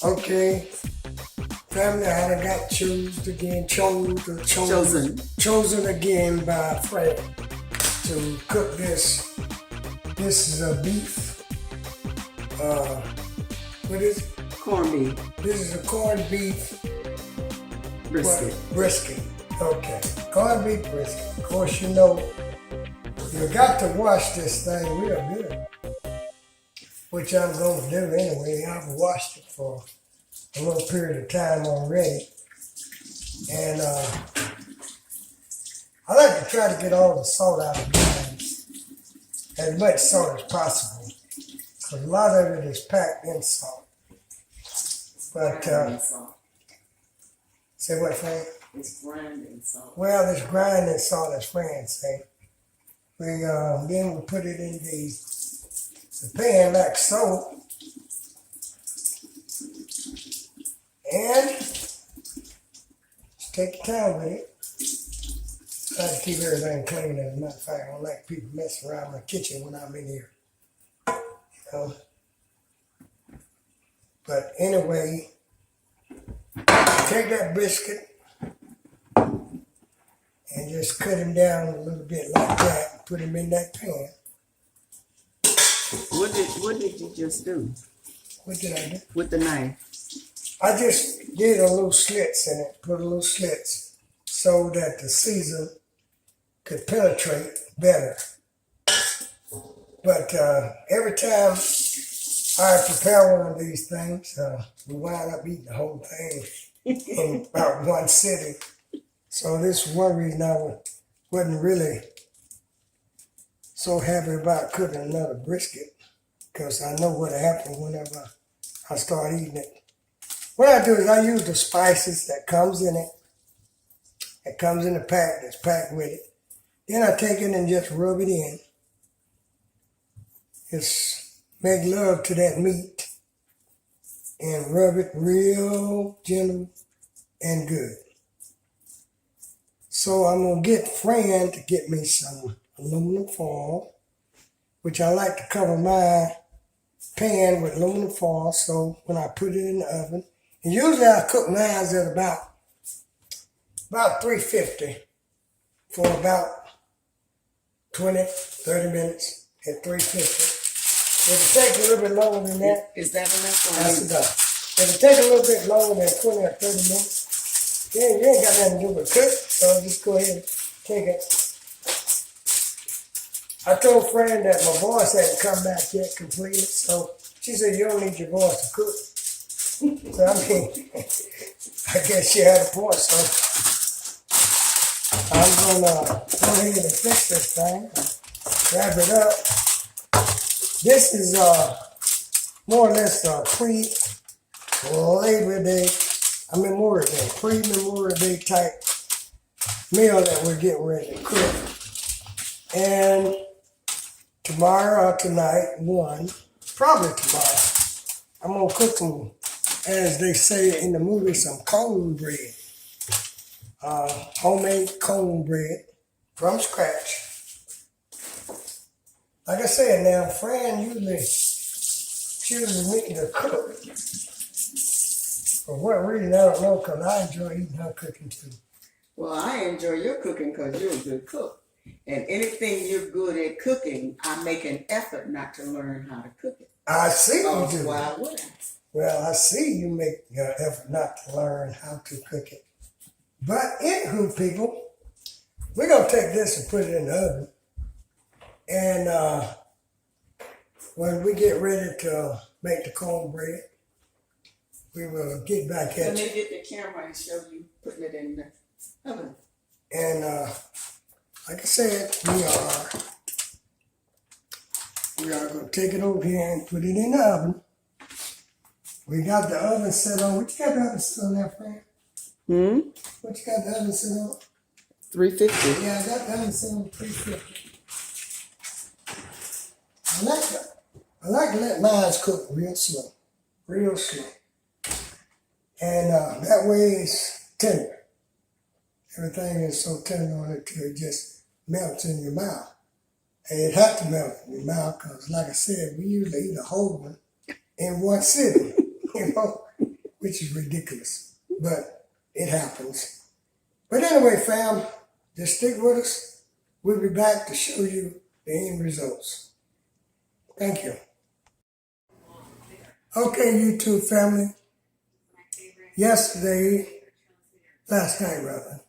Okay, family, I done got chosen again by Fred to cook this. This is a beef. What is it? Corned beef. This is a corned beef Brisket. Brisket. Okay, corned beef brisket. Of course, you know you got to wash this thing real good, which I'm going to do anyway. I've washed it for a little period of time already. And I like to try to get all the salt out of things, as much salt as possible, because a lot of it is packed in salt. But, say what, Frank? It's grinding salt. Well, it's grinding salt, as Frank say. Then we put it in the pan like so. And just take your time with it. Try to keep everything clean. As a matter of fact, I don't like people messing around my kitchen when I'm in here. You know? But anyway, take that brisket and just cut him down a little bit like that and put him in that pan. What did you just do? What did I do? With the knife? I just did a little slits in it, put a little slits so that the season could penetrate better. But every time I prepare one of these things, we wind up eating the whole thing in about one sitting. So this is one reason I wasn't really so happy about cooking another brisket, because I know what happens whenever I start eating it. What I do is I use the spices that comes in it, that comes in the pack, that's packed with it. Then I take it and just rub it in. Just make love to that meat and rub it real gentle and good. So I'm going to get Fran to get me some aluminum foil, which I like to cover my pan with aluminum foil, so when I put it in the oven, and usually I cook mine at about 350 for about 20, 30 minutes at 350. If it takes a little bit longer than that, is that enough? That's enough. If it takes a little bit longer than 20 or 30 minutes, then you ain't got nothing to do but cook, so just go ahead and take it. I told Fran that my voice hadn't come back yet completely, so she said, you don't need your voice to cook. So I mean, I guess she had a point, so I'm gonna go ahead and fix this thing, wrap it up. This is more or less a pre-Labor Day, Memorial Day, pre-Memorial Day type meal that we're getting ready to cook. And tomorrow or tonight, probably tomorrow, I'm gonna cook some, as they say in the movie, some cornbread. Homemade cornbread from scratch. Like I said, now, Fran usually chooses me to cook. For what reason, I don't know, because I enjoy eating her cooking too. Well, I enjoy your cooking because you're a good cook. And anything you're good at cooking, I make an effort not to learn how to cook it. I see you do. Why would I? Well, I see you make an effort not to learn how to cook it. But anywho, people, we're going to take this and put it in the oven. And when we get ready to make the cornbread, we will get back at you. Let me get the camera and show you putting it in the oven. And like I said, we are going to take it over here and put it in the oven. We got the oven set on. What you got the oven set on there, Fran? What you got the oven set on? 350. Yeah, I got the oven set on 350. I like to let mine cook real slow. And that way it's tender. Everything is so tender on it till it just melts in your mouth. And it has to melt in your mouth because, like I said, we usually eat a whole one in one sitting. You know, which is ridiculous, but it happens. But anyway, fam, just stick with us. We'll be back to show you the end results. Thank you. Okay, YouTube family. Last night rather,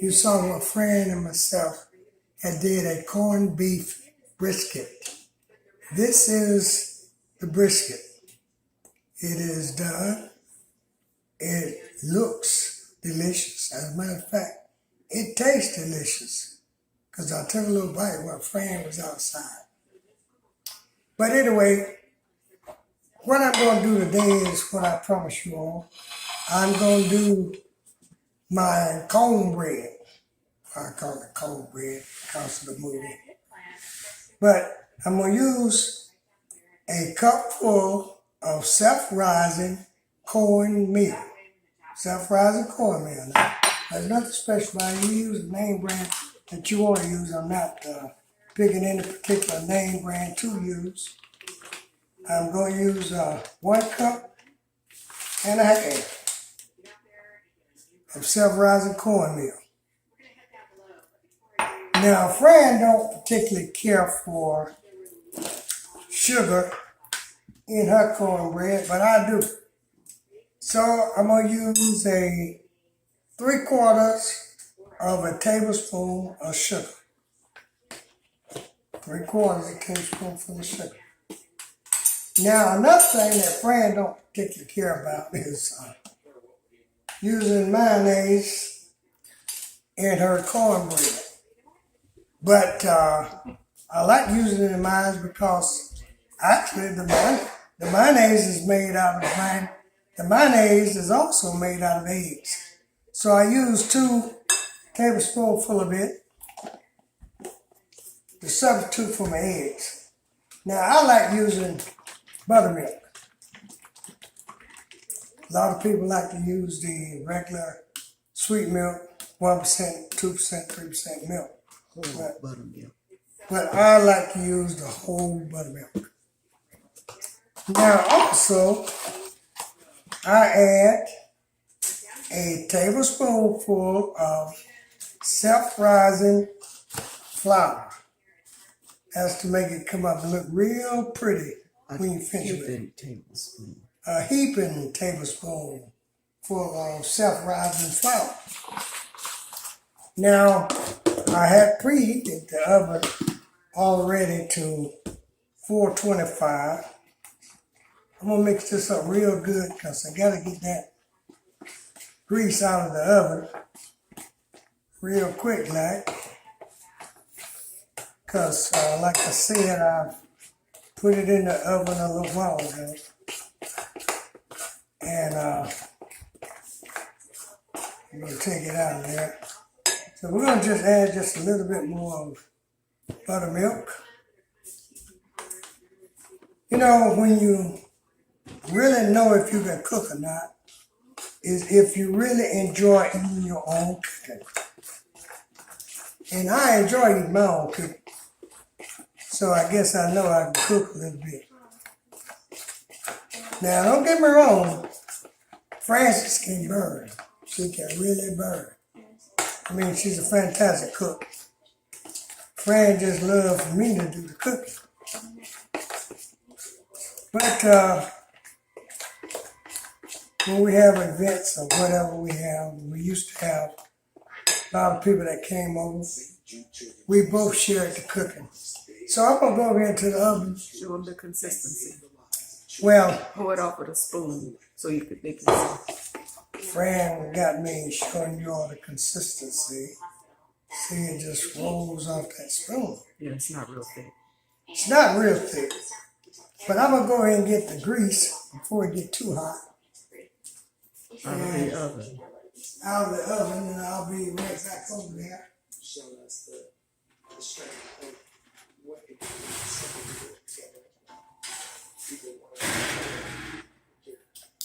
you saw my friend and myself had did a corned beef brisket. This is the brisket. It is done. It looks delicious. As a matter of fact, it tastes delicious because I took a little bite while Fran was outside. But anyway, what I'm going to do today is what I promised you all. I'm going to do my cornbread. I call it cornbread because of the movie. But I'm going to use a cup full of self-rising cornmeal. Self-rising cornmeal. Now, there's nothing special about it. You use the name brand that you want to use. I'm not picking any particular name brand to use. I'm going to use 1.5 cups of self-rising cornmeal. Now, Fran don't particularly care for sugar in her cornbread, but I do. So I'm going to use a 3/4 tablespoon of sugar. 3/4 tablespoonful of sugar. Now, another thing that Fran don't particularly care about is using mayonnaise in her cornbread. But I like using it in mine because actually the mayonnaise is made out of mine. The mayonnaise is also made out of eggs. So I use 2 tablespoonfuls of it to substitute for my eggs. Now I like using buttermilk. A lot of people like to use the regular sweet milk, 1%, 2%, 3% milk. Buttermilk. But I like to use the whole buttermilk. Now also, I add a tablespoonful of self-rising flour. That's to make it come up and look real pretty when you finish with it. A heaping tablespoon full of self-rising flour. Now, I had preheated the oven already to 425. I'm gonna mix this up real good because I gotta get that grease out of the oven real quick like. Because like I said, I put it in the oven a little while ago. And I'm gonna take it out of there. So we're gonna just add just a little bit more of buttermilk. You know, when you really know if you can cook or not, is if you really enjoy eating your own cooking. And I enjoy eating my own cooking. So I guess I know I can cook a little bit. Now, don't get me wrong, Frances can burn. She can really burn. I mean, she's a fantastic cook. Fran just loves for me to do the cooking. But when we have events or whatever we used to have a lot of people that came over. We both shared the cooking. So I'm going to go over into the oven. Show them the consistency. Well, Pour it off with a spoon so you could make it. Fran got me showing you all the consistency. See, it just rolls off that spoon. Yeah, it's not real thick. It's not real thick. But I'm going to go ahead and get the grease before it get too hot. Out of the oven. Out of the oven, and I'll be right back over there.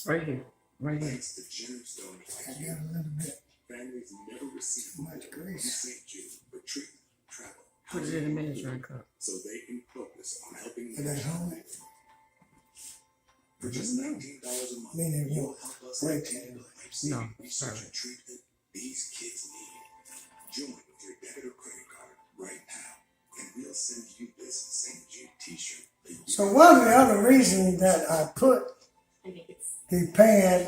Right here. Right here. I got a little bit too much grease. Put it in a measuring cup. But at home, For just $19 a month, Meaning you you'll help us break obtain the No, life-saving research sorry. and treatment these kids need. Join with your debit or credit card right now, and we'll send you this St. Jude t-shirt. So one of the other reasons that I put the pan,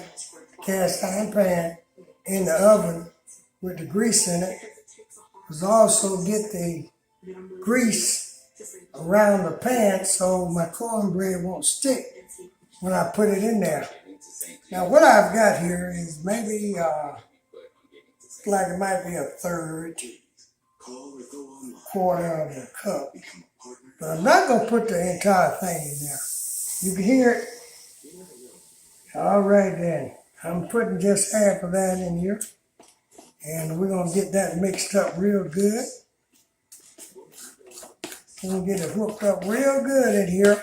cast iron pan, in the oven with the grease in it was also get the grease around the pan so my cornbread won't stick when I put it in there. Now what I've got here is maybe like it might be a third, quarter of the cup. But I'm not going to put the entire thing in there. You can hear it. All right then. I'm putting just half of that in here. And we're going to get that mixed up real good. We're going to get it hooked up real good in here.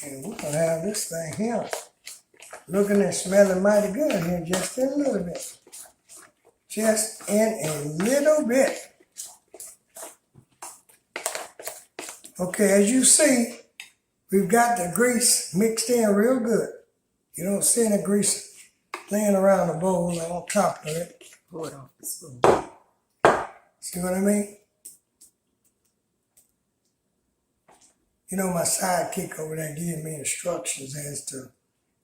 And we're going to have this thing here looking and smelling mighty good here just in a little bit. Just in a little bit. Okay, as you see, we've got the grease mixed in real good. You don't see any grease laying around the bowl or on top of it. Pour it off the spoon. See what I mean? You know, my sidekick over there giving me instructions as to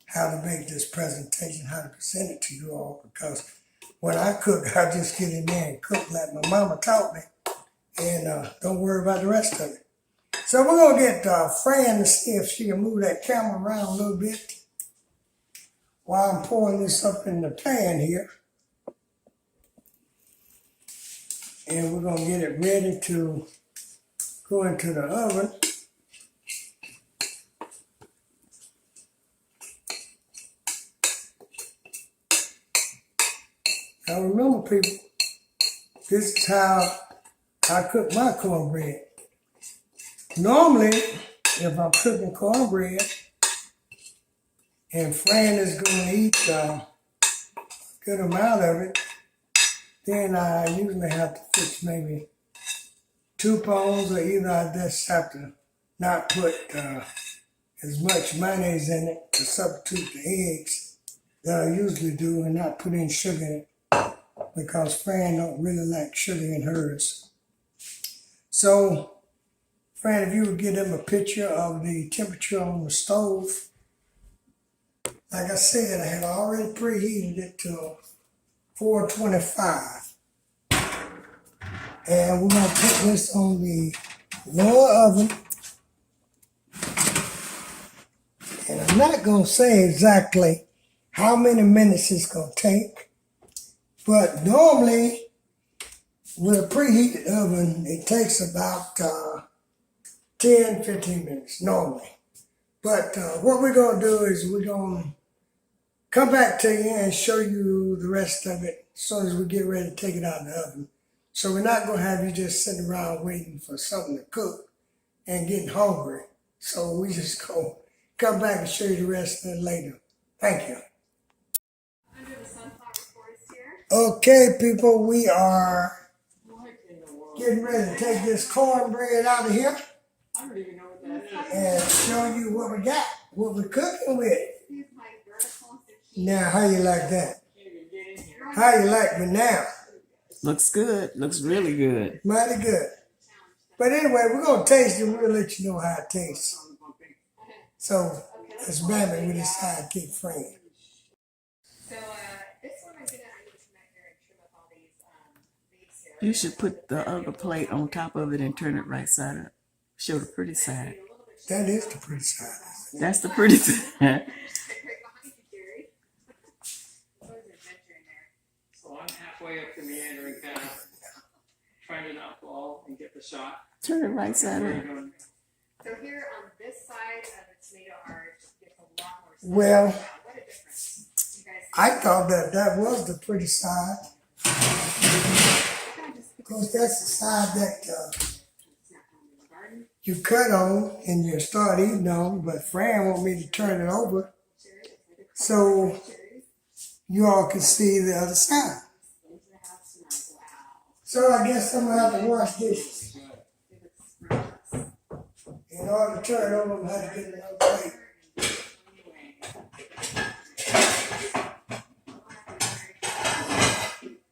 how to make this presentation, how to present it to you all, because when I cook, I just get in there and cook like my mama taught me, and don't worry about the rest of it. So we're going to get Fran to see if she can move that camera around a little bit while I'm pouring this up in the pan here. And we're going to get it ready to go into the oven. Now remember, people, this is how I cook my cornbread. Normally, if I'm cooking cornbread and Fran is going to eat a good amount of it, then I usually have to fix maybe 2 pounds, or either I just have to not put as much mayonnaise in it to substitute the eggs that I usually do, and not put in sugar in it, because Fran don't really like sugar in hers. So, Fran, if you would give them a picture of the temperature on the stove. Like I said, I had already preheated it to 425. And we're going to put this on the lower oven. And I'm not going to say exactly how many minutes it's going to take. But normally, with a preheated oven, it takes about 10, 15 minutes, normally. But what we're going to do is we're going to come back to you and show you the rest of it as soon as we get ready to take it out of the oven. So we're not going to have you just sitting around waiting for something to cook and getting hungry. So we just go come back and show you the rest of it later. Thank you. Under the sunflower forest here. Okay, people, we are getting ready to take this cornbread out of here I don't even know what that is. and show you what we got, what we're cooking with. Excuse my vertical zucchini. Now, how you like that? Can't even get in here. How you like me now? Looks good. Looks really good. Mighty good. But anyway, we're going to taste it and we'll let you know how it tastes. So, let's Babby with his sidekick friend. So this one I'm gonna come back here and trim up all these leaves here. You should put the other plate on top of it and turn it right side up. Show the pretty side. That is the pretty side. That's the pretty side. Right behind you, Jerry. What is adventure in there? So I'm halfway up the meandering path, trying to not fall and get the shot. Turn it right side up. So here on this side of the tomato arch, it's a lot more. Well, What a difference. You guys see? I thought that was the pretty side. Because that's the side that It's not home in the garden. you cut on and you start eating on. But Fran want me to turn it over Jerry, that's where they're so Jerry's you all can see the other side. into the house tonight. Wow. So I guess I'm gonna have to wash dishes. In order to turn it over, I'm gonna have to get another plate.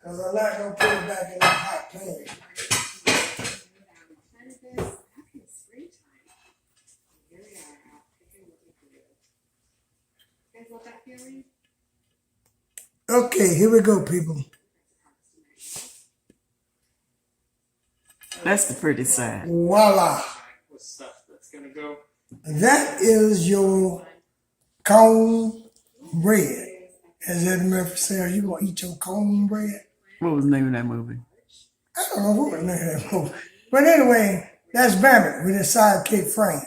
Cause I'm not gonna put it back in the hot pan. Okay, here we go, people. That's the pretty side. Voila. With stuff that's gonna go. That is your cornbread. As Eddie Murphy said, you gonna eat your cornbread? What was the name of that movie? I don't know what the name of that movie. But anyway, that's Bambi with his sidekick friend.